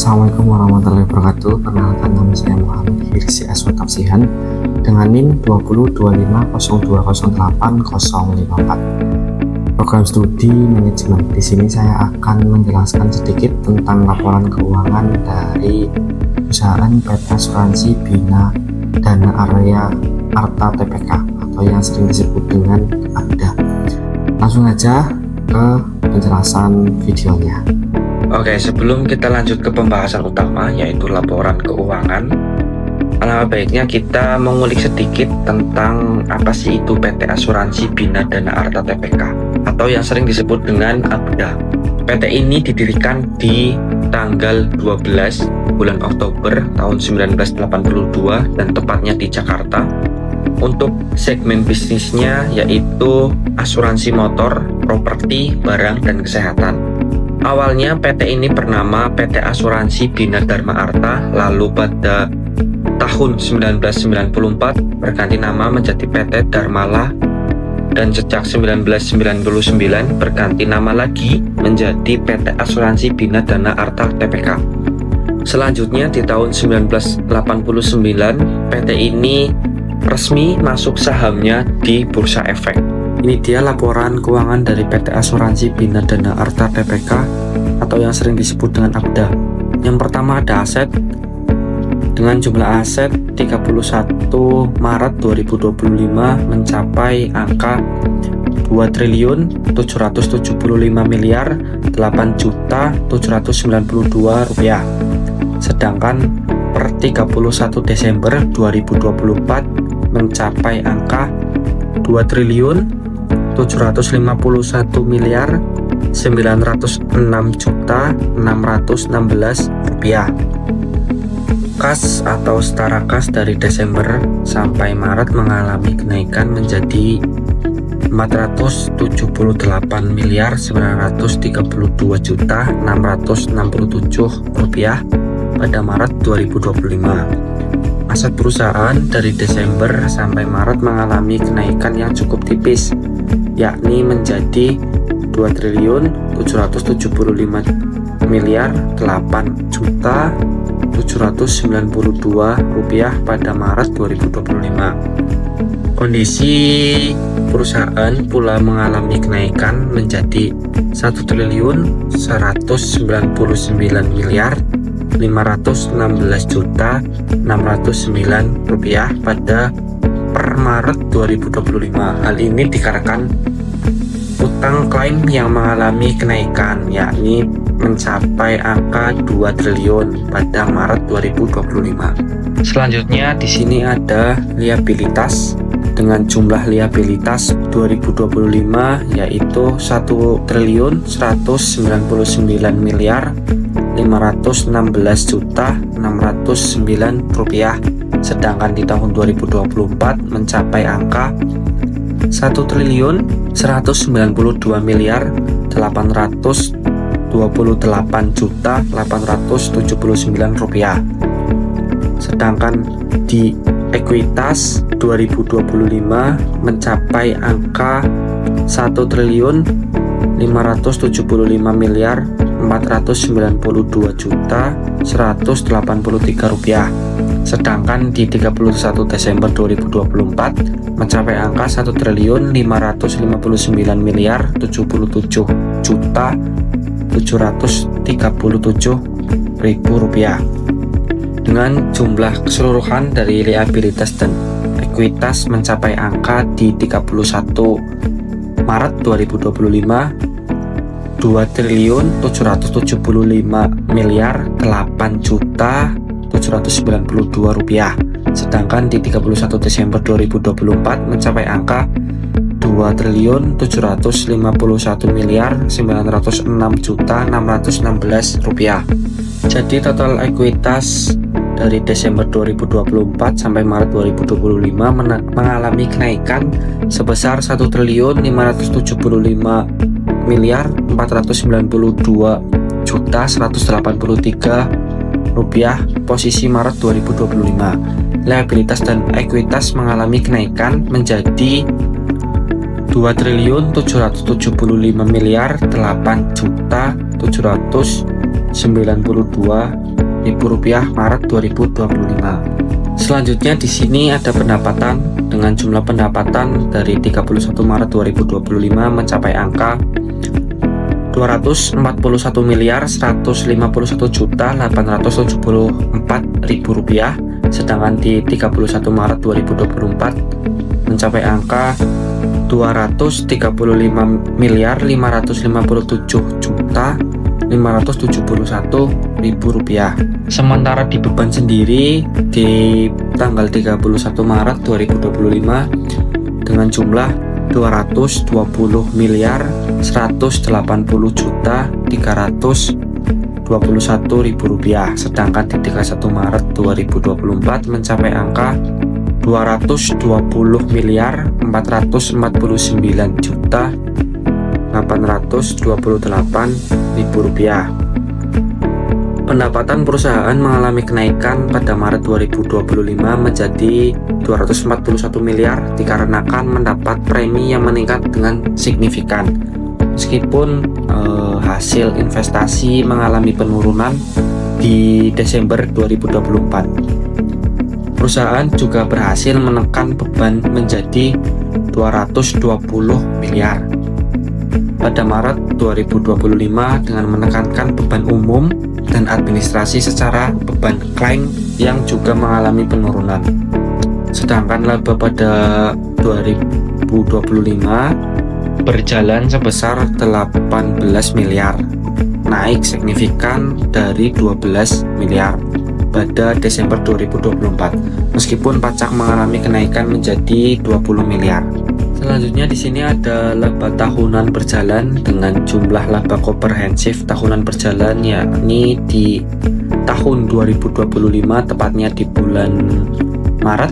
Assalamualaikum warahmatullahi wabarakatuh. Perkenalkan, nama saya Muhammad Hirsi Aswad Tapsihan dengan NIM 202502088054. Program studi manajemen. Di sini saya akan menjelaskan sedikit tentang laporan keuangan dari perusahaan PT Asuransi Bina Dana Area Arta TPK atau yang sering disebut dengan ABDA. Langsung aja ke penjelasan videonya. Oke, sebelum kita lanjut ke pembahasan utama yaitu laporan keuangan, alangkah baiknya kita mengulik sedikit tentang apa sih itu PT Asuransi Bina Dana Arta TPK atau yang sering disebut dengan ABDA. PT ini didirikan di tanggal 12 bulan Oktober tahun 1982 dan tepatnya di Jakarta. Untuk segmen bisnisnya yaitu asuransi motor, properti, barang, dan kesehatan. Awalnya PT ini bernama PT Asuransi Bina Dharma Arta, lalu pada tahun 1994 berganti nama menjadi PT Dharmala, dan sejak 1999 berganti nama lagi menjadi PT Asuransi Bina Dana Arta TPK. Selanjutnya di tahun 1989 PT ini resmi masuk sahamnya di Bursa Efek. Ini dia laporan keuangan dari PT Asuransi Bina Dana Arta TPK atau yang sering disebut dengan ABDA. Yang pertama ada aset dengan jumlah aset 31 Maret 2025 mencapai angka 2.775 miliar 8.792 rupiah. Sedangkan per 31 Desember 2024 mencapai angka 2.751 miliar 906.616 rupiah. Kas atau setara kas dari Desember sampai Maret mengalami kenaikan menjadi 478 miliar 932.667 rupiah pada Maret 2025. Aset perusahaan dari Desember sampai Maret mengalami kenaikan yang cukup tipis, yakni menjadi 2.775 miliar 8.792 rupiah pada Maret 2025. Kondisi perusahaan pula mengalami kenaikan menjadi 1.199 miliar 516.609 rupiah pada per Maret 2025. Hal ini dikarenakan utang klaim yang mengalami kenaikan, yakni mencapai angka 2 triliun pada Maret 2025. Selanjutnya di sini ada liabilitas dengan jumlah liabilitas 2025 yaitu 1.199 miliar 516.609 rupiah, sedangkan di tahun 2024 mencapai angka 1.192 miliar 828.879 rupiah. Sedangkan di ekuitas 2025 mencapai angka 1.575 miliar 492.183 rupiah. Sedangkan di 31 Desember 2024 mencapai angka 1.559 miliar 77.737.000 rupiah. Dengan jumlah keseluruhan dari liabilitas dan ekuitas mencapai angka di 31 Maret 2025 2.775 miliar 8.792 rupiah. Sedangkan di 31 Desember 2024 mencapai angka 2.751 miliar 906.616 rupiah. Jadi total ekuitas dari Desember 2024 sampai Maret 2025 mengalami kenaikan sebesar 1.575 miliar 492.183 rupiah posisi Maret 2025. Liabilitas dan ekuitas mengalami kenaikan menjadi 2.775 miliar 8.792.609 Maret 2025. Selanjutnya di sini ada pendapatan dengan jumlah pendapatan dari 31 Maret 2025 mencapai angka 241.151.874.000 rupiah, sedangkan di 31 Maret 2024 mencapai angka 230.557.571.000 rupiah. Sementara di beban sendiri di tanggal 31 Maret 2025 dengan jumlah 220.180.321.000 rupiah, sedangkan di 31 Maret 2024 mencapai angka 220.449.828.000 rupiah. Pendapatan perusahaan mengalami kenaikan pada Maret 2025 menjadi 241 miliar dikarenakan mendapat premi yang meningkat dengan signifikan. Meskipun hasil investasi mengalami penurunan di Desember 2024, perusahaan juga berhasil menekan beban menjadi 220 miliar pada Maret 2025 dengan menekankan beban umum dan administrasi secara beban klaim yang juga mengalami penurunan. Sedangkan laba pada 2025 berjalan sebesar 18 miliar, naik signifikan dari 12 miliar pada Desember 2024, meskipun pajak mengalami kenaikan menjadi 20 miliar. Selanjutnya di sini ada laba tahunan berjalan dengan jumlah laba komprehensif tahunan berjalan, yakni di tahun 2025 tepatnya di bulan Maret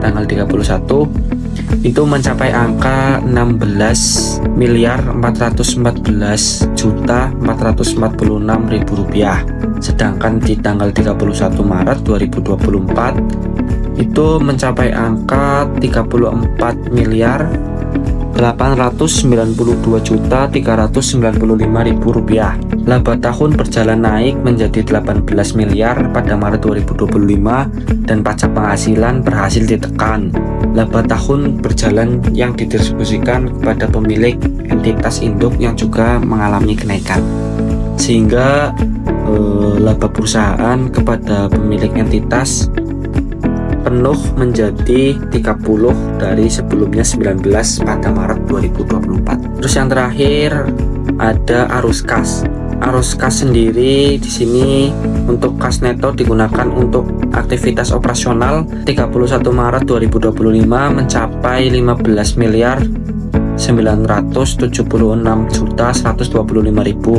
tanggal 31 itu mencapai angka 16.414.446.000 rupiah, sedangkan di tanggal 31 Maret 2024 itu mencapai angka 34.892.395.000 rupiah. Laba tahun berjalan naik menjadi 18 miliar pada Maret 2025 dan pajak penghasilan berhasil ditekan. Laba tahun berjalan yang didistribusikan kepada pemilik entitas induk yang juga mengalami kenaikan, sehingga laba perusahaan kepada pemilik entitas penuh menjadi 30 dari sebelumnya 19 pada Maret 2024. Terus yang terakhir ada arus kas. Arus kas sendiri di sini untuk kas neto digunakan untuk aktivitas operasional 31 Maret 2025 mencapai 15 miliar 976.125.000,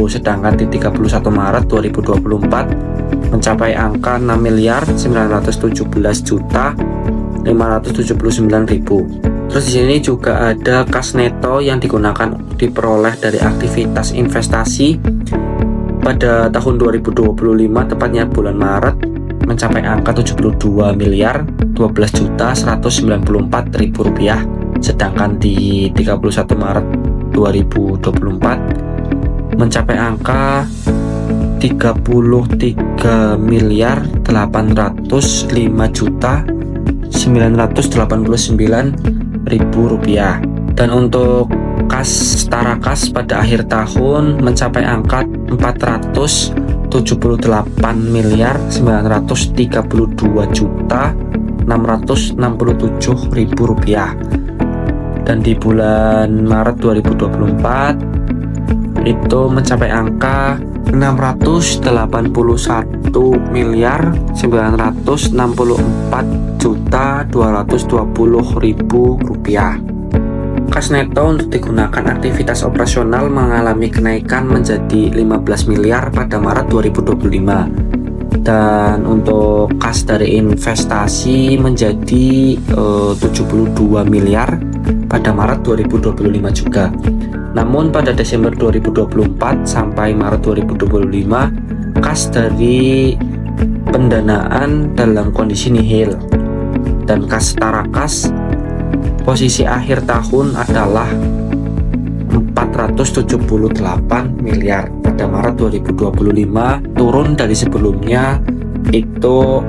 sedangkan di 31 Maret 2024 mencapai angka 6 miliar 917.579.000. Terus di sini juga ada kas neto yang digunakan diperoleh dari aktivitas investasi pada tahun 2025 tepatnya bulan Maret mencapai angka 72 miliar 12.194.000 rupiah, sedangkan di 31 Maret 2024 mencapai angka 33 miliar 805.989.000 rupiah. Dan untuk kas setara kas pada akhir tahun mencapai angka 478 miliar 932.667.000 rupiah. Dan di bulan Maret 2024 itu mencapai angka 681 miliar 964.220.000 rupiah. Kas neto untuk digunakan aktivitas operasional mengalami kenaikan menjadi 15 miliar pada Maret 2025, dan untuk kas dari investasi menjadi 72 miliar pada Maret 2025 juga. Namun pada Desember 2024 sampai Maret 2025 kas dari pendanaan dalam kondisi nihil, dan kas setara kas posisi akhir tahun adalah 478 miliar pada Maret 2025, turun dari sebelumnya itu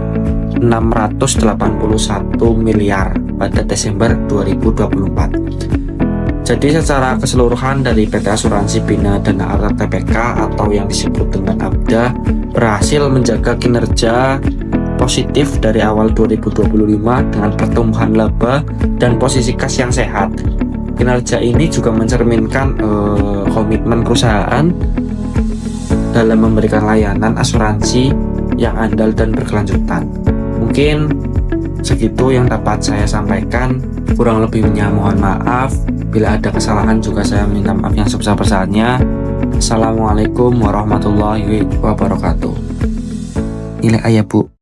681 miliar pada Desember 2024. Jadi secara keseluruhan dari PT Asuransi Bina Dana Arya Tbk atau yang disebut dengan ABDA berhasil menjaga kinerja positif dari awal 2025 dengan pertumbuhan laba dan posisi kas yang sehat. Kinerja ini juga mencerminkan komitmen perusahaan dalam memberikan layanan asuransi yang andal dan berkelanjutan. Mungkin segitu yang dapat saya sampaikan, kurang lebihnya mohon maaf. Bila ada kesalahan juga saya minta maaf yang sebesar-besarnya. Assalamualaikum warahmatullahi wabarakatuh. Nilai ayah bu.